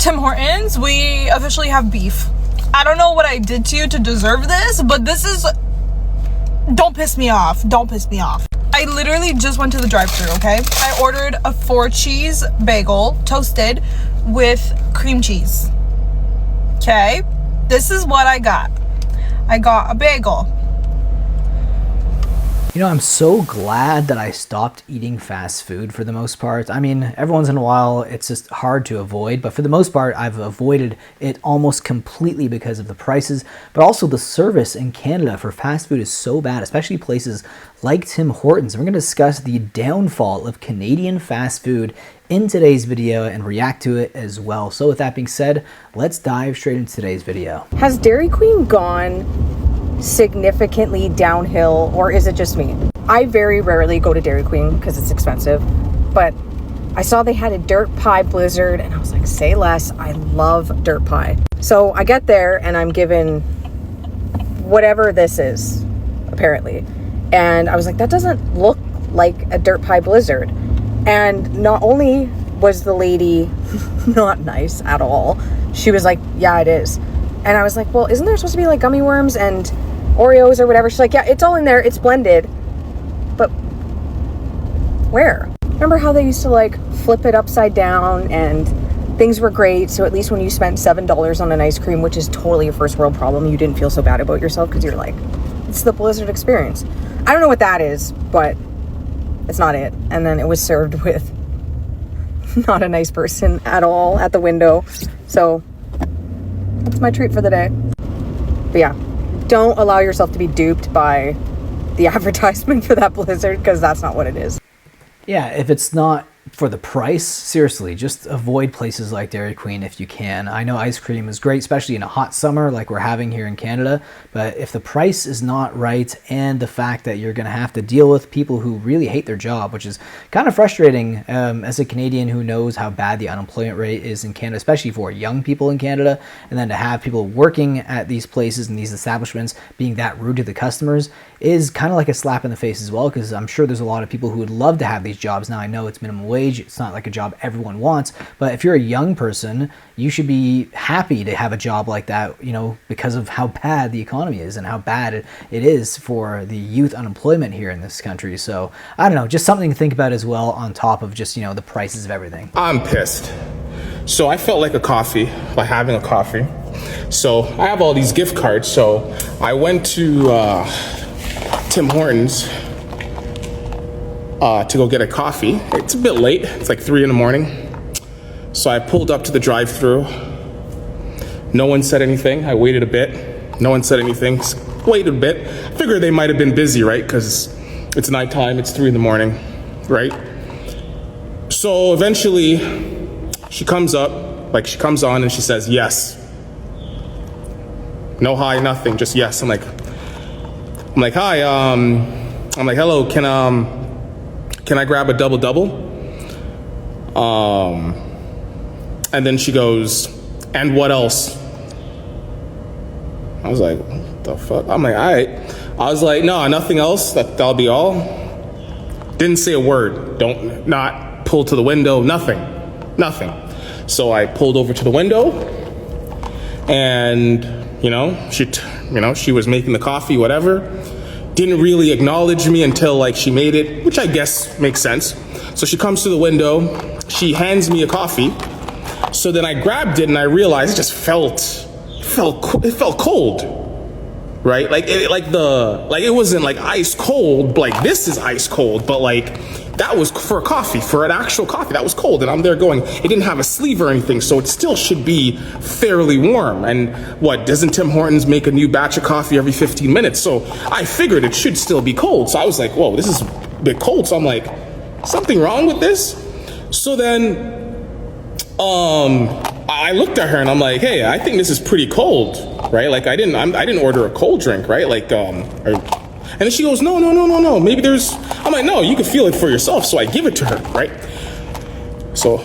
Tim Hortons, we officially have beef. I don't know what I did to you to deserve this, but this is... Don't piss me off. Don't piss me off. I literally just went to the drive-thru, okay? I ordered a 4-cheese bagel, toasted, with cream cheese. Okay? This is what I got. I got a bagel. You know, I'm so glad that I stopped eating fast food for the most part. I mean, every once in a while, it's just hard to avoid, but for the most part, I've avoided it almost completely because of the prices, but also the service in Canada for fast food is so bad, especially places like Tim Hortons. We're going to discuss the downfall of Canadian fast food in today's video and react to it as well. So with that being said, let's dive straight into today's video. Has Dairy Queen gone significantly downhill, or is it just me? I very rarely go to Dairy Queen because it's expensive, but I saw they had a dirt pie blizzard and I was like, say less. I love dirt pie. So I get there and I'm given whatever this is, apparently, and I was like, that doesn't look like a dirt pie blizzard. And not only was the lady not nice at all, she was like, yeah, it is. And I was like, well, isn't there supposed to be like gummy worms and Oreos or whatever? She's like, yeah, it's all in there. It's blended. But where? Remember how they used to like flip it upside down and things were great. So at least when you spent $7 on an ice cream, which is totally a first world problem, you didn't feel so bad about yourself because you're like, it's the Blizzard experience. I don't know what that is, but it's not it. And then it was served with not a nice person at all at the window. So that's my treat for the day. But yeah, don't allow yourself to be duped by the advertisement for that blizzard, because that's not what it is. Yeah, if it's not for the price, seriously, just avoid places like Dairy Queen if you can. I know ice cream is great, especially in a hot summer like we're having here in Canada, but if the price is not right and the fact that you're going to have to deal with people who really hate their job, which is kind of frustrating as a Canadian who knows how bad the unemployment rate is in Canada, especially for young people in Canada, and then to have people working at these places and these establishments being that rude to the customers is kind of like a slap in the face as well, because I'm sure there's a lot of people who would love to have these jobs. Now, I know it's minimum wage. It's not like a job everyone wants, but if you're a young person, you should be happy to have a job like that, you know, because of how bad the economy is and how bad it is for the youth unemployment here in this country. So I don't know, just something to think about as well, on top of just, you know, the prices of everything. I'm pissed. So I felt like a coffee by having a coffee. So I have all these gift cards. So I went to Tim Hortons to go get a coffee. It's a bit late. It's like 3 in the morning. So I pulled up to the drive-thru. No one said anything. I waited a bit. No one said anything. Waited a bit. I figured they might have been busy, right? Because it's nighttime. It's 3 in the morning, right? So eventually she comes up, like she comes on and she says, yes. No hi, nothing, just yes. I'm like, hi, I'm like, hello, can I grab a double-double? And then she goes, and what else? I was like, what the fuck? I'm like, all right. I was like, no, nothing else, that'll be all. Didn't say a word, not pull to the window, nothing. So I pulled over to the window and, she was making the coffee, whatever. Didn't really acknowledge me until like she made it, which I guess makes sense. So she comes to the window, she hands me a coffee. So then I grabbed it and I realized it just felt cold, right? It wasn't like ice cold, like this is ice cold, but like that was for a coffee, for an actual coffee, that was cold. And I'm there going, it didn't have a sleeve or anything, so it still should be fairly warm. And what, doesn't Tim Hortons make a new batch of coffee every 15 minutes? So I figured it should still be cold. So I was like, whoa, this is a bit cold. So I'm like, something wrong with this? So then, I looked at her and I'm like, hey, I think this is pretty cold, right? Like I didn't order a cold drink, right? Like, and then she goes, no, maybe there's, I'm like, no, you can feel it for yourself. So I give it to her, right? So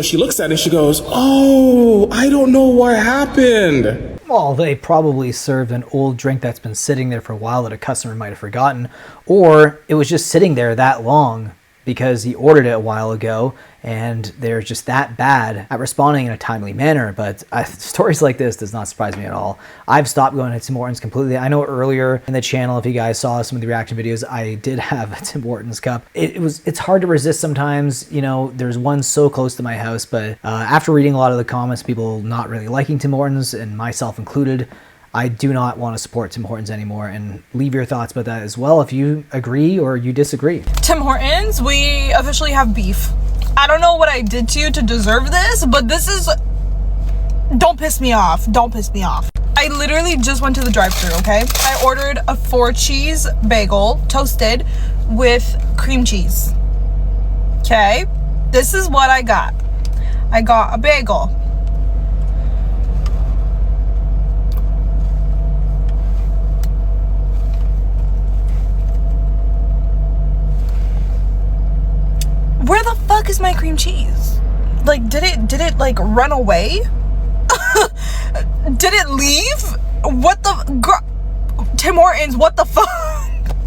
she looks at it and she goes, oh, I don't know what happened. Well, they probably served an old drink that's been sitting there for a while that a customer might have forgotten, or it was just sitting there that long because he ordered it a while ago and they're just that bad at responding in a timely manner. But stories like this does not surprise me at all. I've stopped going to Tim Hortons completely. I know earlier in the channel, if you guys saw some of the reaction videos, I did have a Tim Hortons cup. It's hard to resist sometimes. You know, there's one so close to my house, but after reading a lot of the comments, people not really liking Tim Hortons, and myself included, I do not want to support Tim Hortons anymore. And leave your thoughts about that as well if you agree or you disagree. Tim Hortons, we officially have beef. I don't know what I did to you to deserve this, but this is... Don't piss me off. Don't piss me off. I literally just went to the drive-thru, okay? I ordered a 4-cheese bagel, toasted, with cream cheese. Okay? This is what I got. I got a bagel. Where the fuck is my cream cheese? Like, did it like run away? Did it leave? What the Tim Hortons, what the fuck?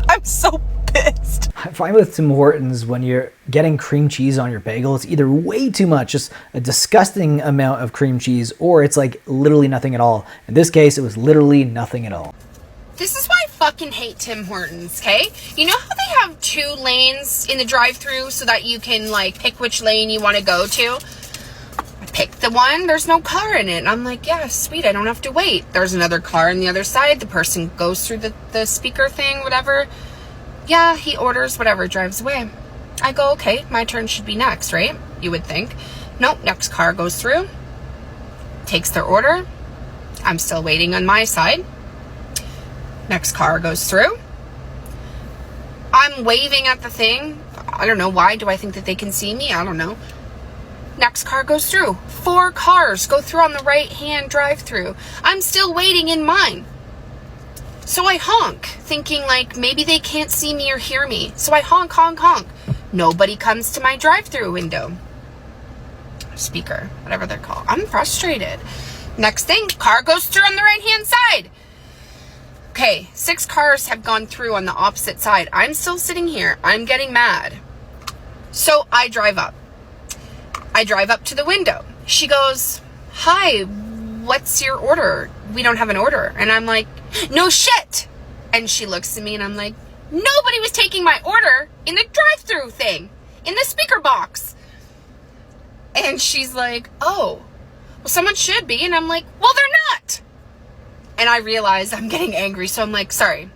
I'm so pissed. I find with Tim Hortons, when you're getting cream cheese on your bagel, it's either way too much, just a disgusting amount of cream cheese, or it's like literally nothing at all. In this case, it was literally nothing at all. This is why I fucking hate Tim Hortons, okay? You know how they have 2 lanes in the drive-thru so that you can, like, pick which lane you want to go to? I picked the one, there's no car in it. And I'm like, yeah, sweet, I don't have to wait. There's another car on the other side. The person goes through the speaker thing, whatever. Yeah, he orders, whatever, drives away. I go, okay, my turn should be next, right? You would think. Nope, next car goes through. Takes their order. I'm still waiting on my side. Next car goes through. I'm waving at the thing. I don't know. Why do I think that they can see me? I don't know. Next car goes through. 4 cars go through on the right-hand drive-through. I'm still waiting in mine. So I honk, thinking like maybe they can't see me or hear me. So I honk, honk, honk. Nobody comes to my drive-through window. Speaker, whatever they're called. I'm frustrated. Next thing, car goes through on the right-hand side. Okay, 6 cars have gone through on the opposite side. I'm still sitting here. I'm getting mad. So I drive up. I drive up to the window. She goes, hi, what's your order? We don't have an order. And I'm like, no shit. And she looks at me and I'm like, nobody was taking my order in the drive-thru thing, in the speaker box. And she's like, oh, well, someone should be. And I'm like, well, they're not. And I realize I'm getting angry, so I'm like, sorry.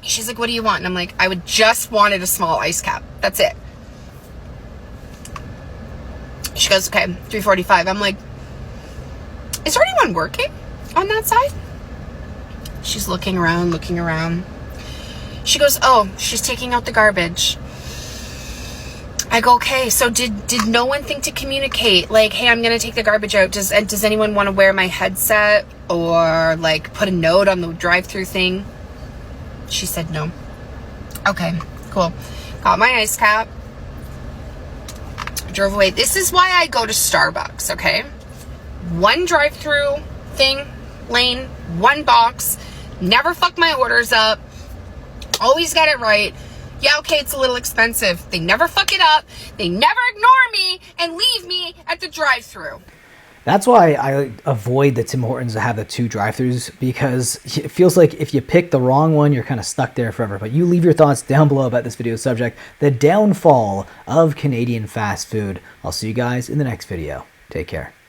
She's like, what do you want? And I'm like, I would just wanted a small ice cap. That's it. She goes, okay, $3.45. I'm like, is there anyone working on that side? She's looking around, looking around. She goes, oh, she's taking out the garbage. I go, okay, so did no one think to communicate, like, hey, I'm going to take the garbage out. Does anyone want to wear my headset or, like, put a note on the drive-thru thing? She said no. Okay, cool. Got my ice cap. Drove away. This is why I go to Starbucks, okay? 1 drive-thru thing, lane, 1 box. Never fuck my orders up. Always get it right. Yeah, okay, it's a little expensive. They never fuck it up. They never ignore me and leave me at the drive-thru. That's why I avoid the Tim Hortons that have the 2 drive-thrus, because it feels like if you pick the wrong one, you're kind of stuck there forever. But you leave your thoughts down below about this video's subject, the downfall of Canadian fast food. I'll see you guys in the next video. Take care.